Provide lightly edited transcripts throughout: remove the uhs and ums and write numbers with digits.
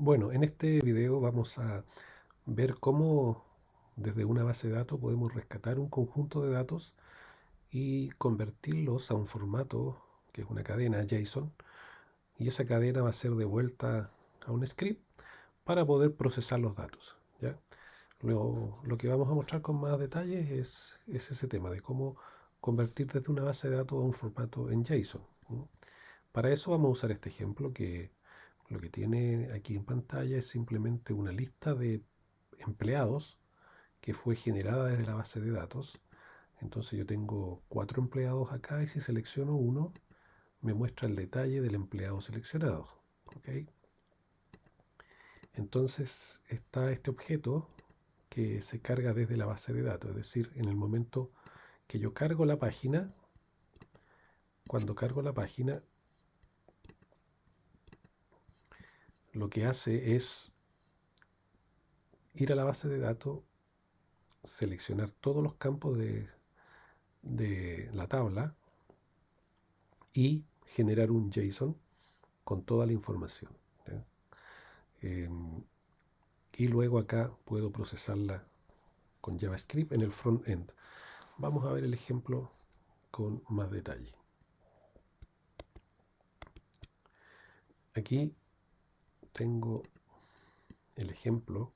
Bueno, en este video vamos a ver cómo desde una base de datos podemos rescatar un conjunto de datos y convertirlos a un formato que es una cadena JSON, y esa cadena va a ser devuelta a un script para poder procesar los datos, ¿ya? Lo que vamos a mostrar con más detalles es ese tema de cómo convertir desde una base de datos a un formato en JSON. Para eso vamos a usar este ejemplo que lo que tiene aquí en pantalla es simplemente una lista de empleados que fue generada desde la base de datos. Entonces yo tengo 4 empleados acá y si selecciono uno me muestra el detalle del empleado seleccionado. ¿Ok? Entonces está este objeto que se carga desde la base de datos, es decir, en el momento que yo cargo la página, cuando cargo la página, lo que hace es ir a la base de datos, seleccionar todos los campos de la tabla y generar un JSON con toda la información, ¿ya? Eh, y luego acá puedo procesarla con JavaScript en el front-end. Vamos a ver el ejemplo con más detalle. Aquí tengo el ejemplo.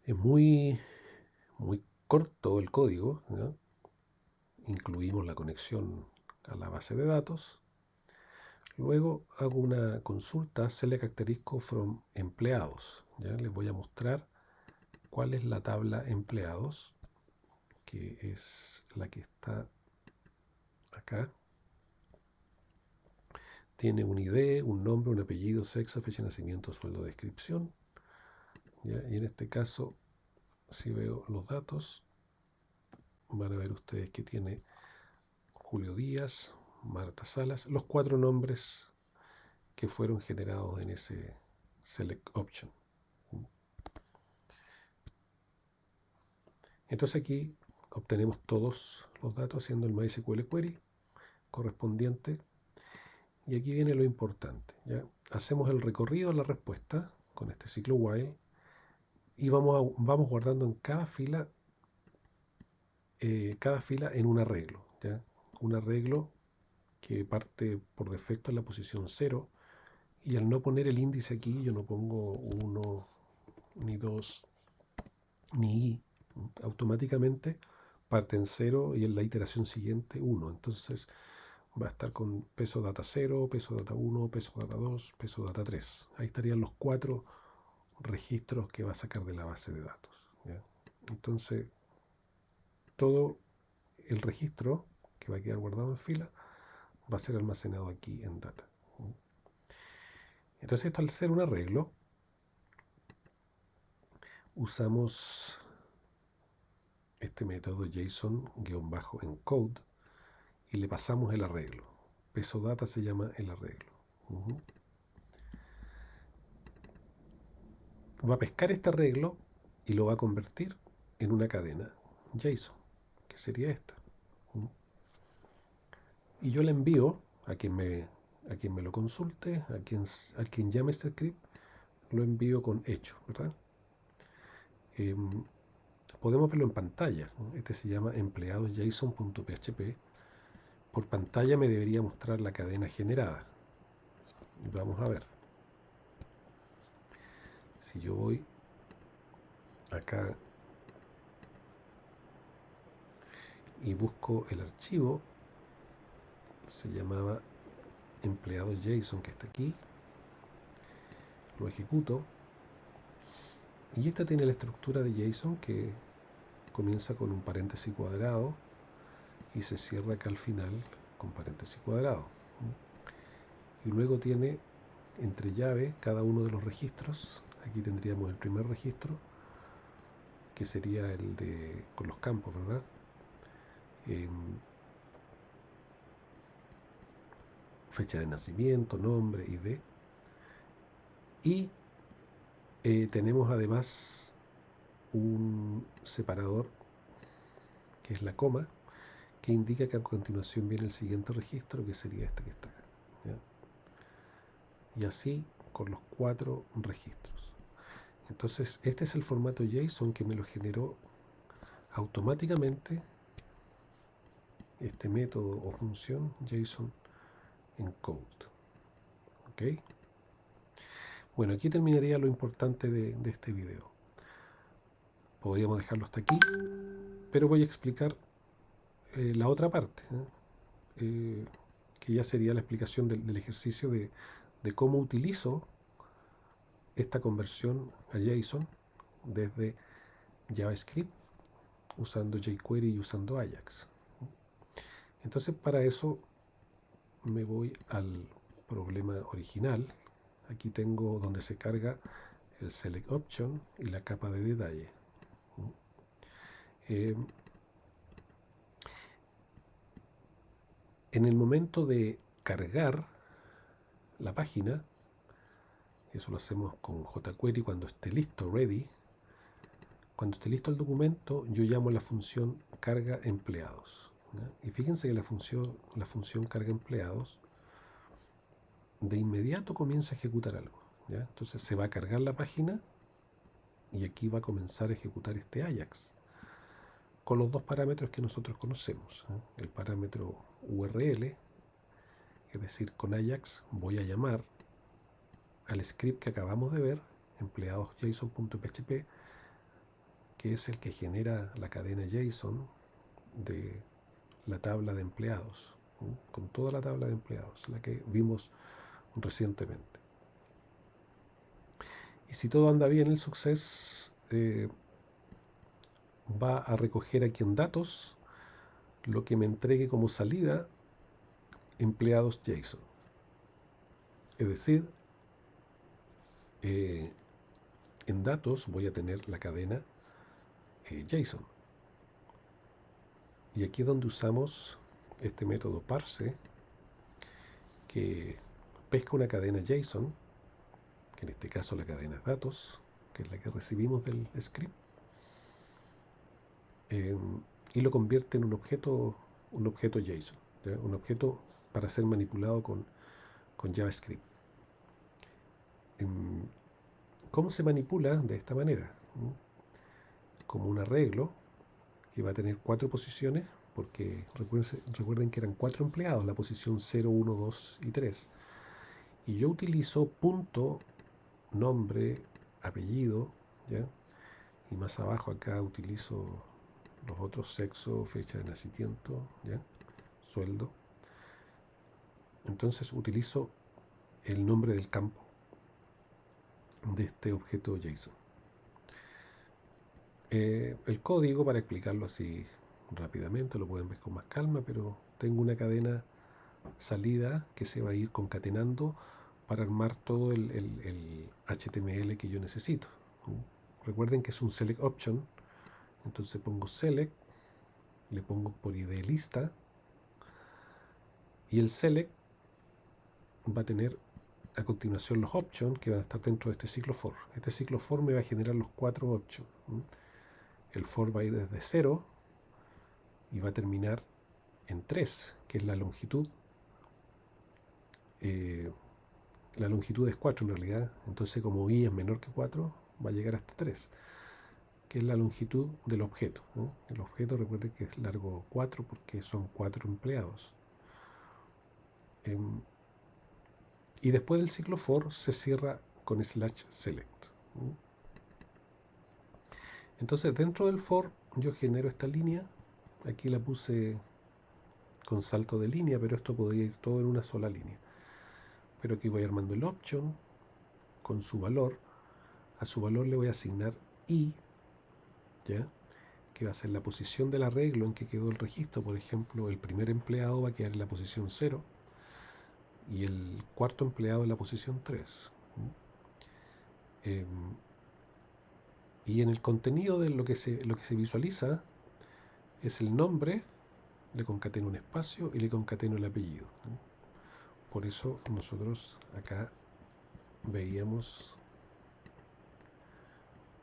Es muy corto el código, ¿ya? Incluimos la conexión a la base de datos. Luego hago una consulta select asterisco from empleados, ¿ya? Les voy a mostrar cuál es la tabla empleados, que es la que está acá. Tiene un ID, un nombre, un apellido, sexo, fecha de nacimiento, sueldo, descripción, ¿ya? Y en este caso, si veo los datos, van a ver ustedes que tiene Julio Díaz, Marta Salas, los 4 nombres que fueron generados en ese select option. Entonces aquí obtenemos todos los datos haciendo el MySQL query correspondiente. Y aquí viene lo importante, ¿ya? Hacemos el recorrido a la respuesta con este ciclo while y vamos guardando en cada fila en un arreglo, ¿ya? Un arreglo que parte por defecto en la posición 0, y al no poner el índice aquí yo no pongo 1, ni 2, ni i, automáticamente parte en 0 y en la iteración siguiente 1. Entonces va a estar con peso data 0, peso data 1, peso data 2, peso data 3. Ahí estarían los 4 registros que va a sacar de la base de datos, ¿ya? Entonces todo el registro que va a quedar guardado en fila va a ser almacenado aquí en data. Entonces esto, al ser un arreglo, usamos este método JSON-encode y le pasamos el arreglo. Peso data se llama el arreglo. Va a pescar este arreglo y lo va a convertir en una cadena JSON, que sería esta. Y yo le envío a quien me lo consulte, a quien llame este script, lo envío con hecho, ¿verdad? Eh, Podemos verlo en pantalla, ¿no? Este se llama empleadosjson.php. Por pantalla me debería mostrar la cadena generada. Vamos a ver. Si yo voy acá y busco el archivo, se llamaba empleados.json, que está aquí, lo ejecuto y esta tiene la estructura de JSON que comienza con un paréntesis cuadrado y se cierra acá al final con paréntesis cuadrado. Y luego tiene entre llave cada uno de los registros. Aquí tendríamos el primer registro, que sería el de con los campos, ¿verdad? Fecha de nacimiento, nombre, ID. Y tenemos además un separador, que es la coma, que indica que a continuación viene el siguiente registro, que sería este que está acá, ¿ya? Y así con los 4 registros. Entonces este es el formato JSON que me lo generó automáticamente este método o función JSON encode. ¿Ok? Bueno, aquí terminaría lo importante de este video. Podríamos dejarlo hasta aquí, pero voy a explicar la otra parte, que ya sería la explicación del ejercicio de cómo utilizo esta conversión a JSON desde JavaScript usando jQuery y usando Ajax. Entonces, para eso me voy al problema original. Aquí tengo donde se carga el Select Option y la capa de detalle. En el momento de cargar la página, eso lo hacemos con jQuery cuando esté listo, ready. Cuando esté listo el documento, yo llamo la función carga empleados. ¿Ya? Y fíjense que la función carga empleados de inmediato comienza a ejecutar algo. ¿Ya? Entonces se va a cargar la página y aquí va a comenzar a ejecutar este Ajax con los dos parámetros que nosotros conocemos. El parámetro URL, es decir, con Ajax voy a llamar al script que acabamos de ver, empleados.json.php, que es el que genera la cadena JSON de la tabla de empleados, con toda la tabla de empleados, la que vimos recientemente. Y si todo anda bien, el success va a recoger aquí en datos lo que me entregue como salida empleados JSON. Es decir, en datos voy a tener la cadena JSON. Y aquí es donde usamos este método parse, que pesca una cadena JSON, que en este caso la cadena es datos, que es la que recibimos del script, y lo convierte en un objeto JSON, ¿ya? Un objeto para ser manipulado con JavaScript. ¿Cómo se manipula? De esta manera, como un arreglo que va a tener 4 posiciones, porque recuerden que eran 4 empleados, la posición 0, 1, 2 y 3. Y yo utilizo punto, nombre, apellido, ¿ya? Y más abajo acá utilizo los otros: sexo, fecha de nacimiento, ¿ya? Sueldo. Entonces utilizo el nombre del campo de este objeto JSON. El código, para explicarlo así rápidamente, lo pueden ver con más calma, pero tengo una cadena salida que se va a ir concatenando para armar todo el HTML que yo necesito. Recuerden que es un select option, entonces pongo select, le pongo por ID lista, y el select va a tener a continuación los options que van a estar dentro de este ciclo for. Este ciclo for me va a generar los 4 options. El for va a ir desde 0 y va a terminar en 3, que es la longitud. La longitud es 4 en realidad, entonces como i es menor que 4, va a llegar hasta 3, que es la longitud del objeto. El objeto, recuerden que es largo 4 porque son 4 empleados. Y después del ciclo for se cierra con /select. Entonces dentro del for yo genero esta línea. Aquí la puse con salto de línea, pero esto podría ir todo en una sola línea. Pero aquí voy armando el option con su valor. A su valor le voy a asignar i, ¿ya? Que va a ser la posición del arreglo en que quedó el registro. Por ejemplo, el primer empleado va a quedar en la posición 0 y el cuarto empleado en la posición 3. Y en el contenido de lo que se visualiza es el nombre, le concateno un espacio y le concateno el apellido. Por eso nosotros acá veíamos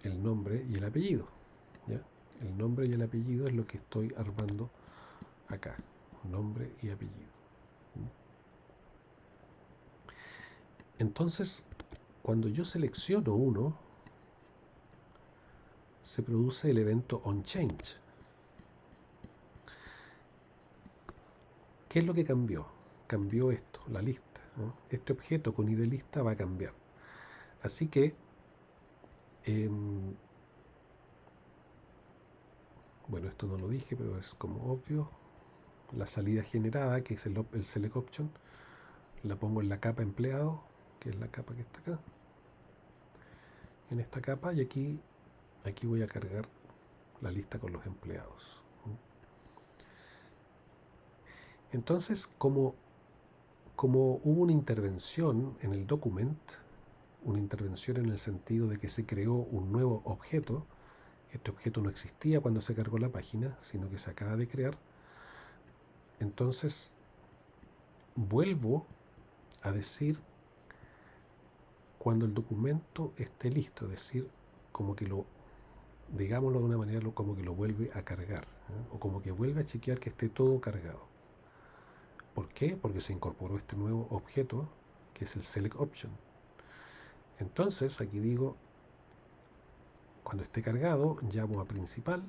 el nombre y el apellido, ¿ya? El nombre y el apellido es lo que estoy armando acá, nombre y apellido. Entonces, cuando yo selecciono uno, se produce el evento onChange. ¿Qué es lo que cambió? Cambió esto, la lista, ¿no? Este objeto con id lista va a cambiar. Así que, bueno, esto no lo dije, pero es como obvio. La salida generada, que es el select option, la pongo en la capa empleado, que es la capa que está acá. En esta capa, y aquí voy a cargar la lista con los empleados. Entonces, como hubo una intervención en el document, una intervención en el sentido de que se creó un nuevo objeto, este objeto no existía cuando se cargó la página, sino que se acaba de crear, entonces vuelvo a decir cuando el documento esté listo, es decir, como que lo, digámoslo de una manera, como que lo vuelve a cargar, ¿eh? O como que vuelve a chequear que esté todo cargado. ¿Por qué? Porque se incorporó este nuevo objeto, que es el select option. Entonces, aquí digo, cuando esté cargado, llamo a principal,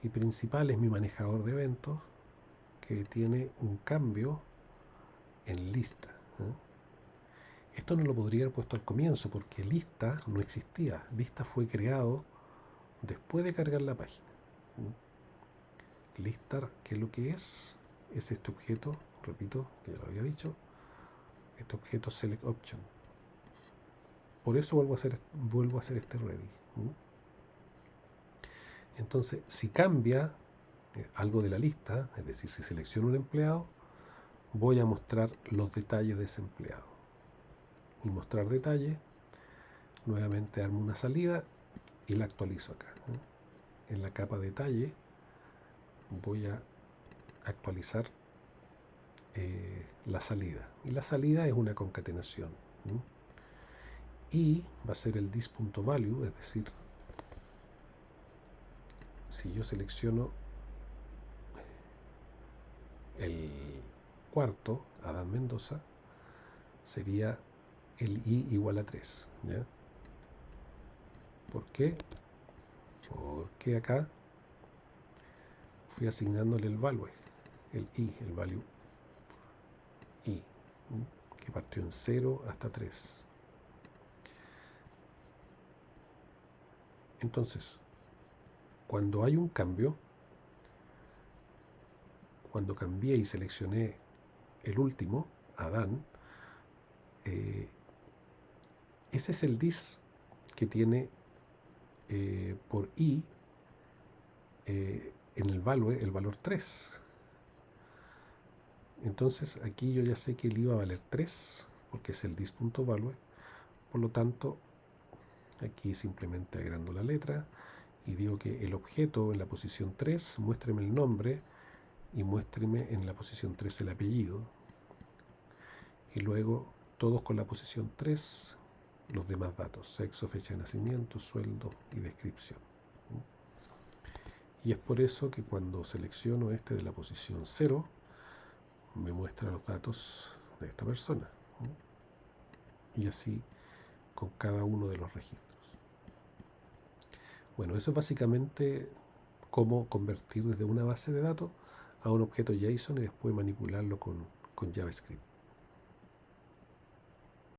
y principal es mi manejador de eventos, que tiene un cambio en lista, ¿eh? Esto no lo podría haber puesto al comienzo, porque lista no existía. Lista fue creado después de cargar la página. Listar, ¿qué es lo que es? Es este objeto, repito, que ya lo había dicho, este objeto select option. Por eso vuelvo a hacer este ready. Entonces, si cambia algo de la lista, es decir, si selecciono un empleado, voy a mostrar los detalles de ese empleado. Y mostrar detalles, nuevamente armo una salida y la actualizo acá. En la capa detalle voy a actualizar la salida. Y la salida es una concatenación. Y va a ser el this.value, es decir, si yo selecciono el cuarto, Adán Mendoza, sería el i igual a 3. ¿Ya? ¿Por qué? Porque acá fui asignándole el value, el i, el value i, que partió en 0 hasta 3. Entonces, cuando hay un cambio, cuando cambié y seleccioné el último, Adán, ese es el dis que tiene por i en el valor 3. Entonces aquí yo ya sé que el i va a valer 3 porque es el dis.value. Por lo tanto, aquí simplemente agrando la letra y digo que el objeto en la posición 3, muéstreme el nombre y muéstreme en la posición 3 el apellido. Y luego todos con la posición 3, los demás datos, sexo, fecha de nacimiento, sueldo y descripción. Y es por eso que cuando selecciono este de la posición 0, me muestra los datos de esta persona. Y así con cada uno de los registros. Bueno, eso es básicamente cómo convertir desde una base de datos a un objeto JSON y después manipularlo con JavaScript.